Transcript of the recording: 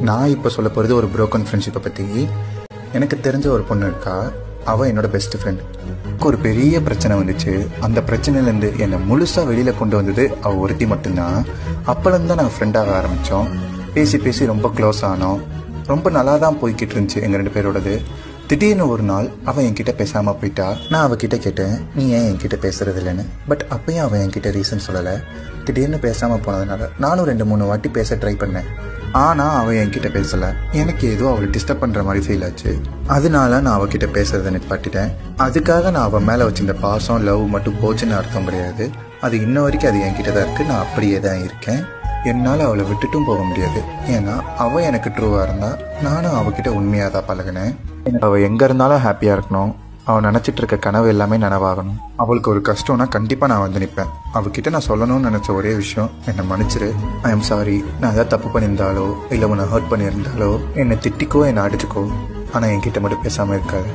நான் இப்போ சொல்ல போகிறது ஒரு ப்ரோக்கன் ஃப்ரெண்ட்ஷிப்பை பற்றி. எனக்கு தெரிஞ்ச ஒரு பொண்ணு இருக்கா, அவள் என்னோட பெஸ்ட் ஃப்ரெண்ட். ஒரு பெரிய பிரச்சனை வந்துச்சு. அந்த பிரச்சனையிலேருந்து என்னை முழுசாக வெளியில் கொண்டு வந்தது அவள் ஒருத்தி மட்டும்தான். அப்போலேருந்து தான் நாங்கள் ஃப்ரெண்டாக ஆரம்பித்தோம். பேசி பேசி ரொம்ப க்ளோஸ் ஆனோம். ரொம்ப நல்லா தான் போய்கிட்டு இருந்துச்சு எங்கள் 2 பேரோடது. திடீர்னு ஒரு நாள் அவள் என்கிட்ட பேசாமல் போயிட்டா. நான் அவகிட்ட கேட்டேன், நீ ஏன் என்கிட்ட பேசுறது இல்லைன்னு. பட் அப்பயும் அவள் என்கிட்ட ரீசன் சொல்லலை. திடீர்னு பேசாமல் போனதுனால நானும் 2-3 வாட்டி பேச ட்ரை பண்ணேன். ஆனால் அவள் என்கிட்ட பேசலை. எனக்கு ஏதோ அவளை டிஸ்டர்ப் பண்ணுற மாதிரி ஃபீல் ஆச்சு. அதனால நான் அவகிட்ட பேசுறதை நிப்பாட்டிட்டேன். அதுக்காக நான் அவள் மேலே வச்சிருந்த பாசம் லவ் மட்டும் போச்சுன்னு அர்த்தம் கிடையாது. அது இன்ன வரைக்கும் அது என்கிட்ட தான் இருக்குது. நான் அப்படியே தான் இருக்கேன். என்னால் அவளை விட்டுட்டும் போக முடியாது. ஏன்னா அவள் எனக்கு ட்ரூவாக இருந்தால் நானும் அவகிட்ட உண்மையாக தான் பழகினேன். அவள் எங்கே இருந்தாலும் ஹாப்பியாக இருக்கணும். அவள் நினச்சிட்டு இருக்க கனவு எல்லாமே நனவாகணும். அவளுக்கு ஒரு கஷ்டம்னா கண்டிப்பாக நான் வந்து நிற்பேன். அவகிட்ட நான் சொல்லணும்னு நினச்ச ஒரே விஷயம், என்னை மன்னிச்சிரு, ஐ எம் சாரி, நான் ஏதாவது தப்பு பண்ணியிருந்தாலோ இல்லை உன்னை ஹர்ட் பண்ணியிருந்தாலோ என்னை திட்டிக்கோ, என்னை அடிச்சுக்கோ, ஆனால் என்கிட்ட மட்டும் பேசாமல் இருக்காது.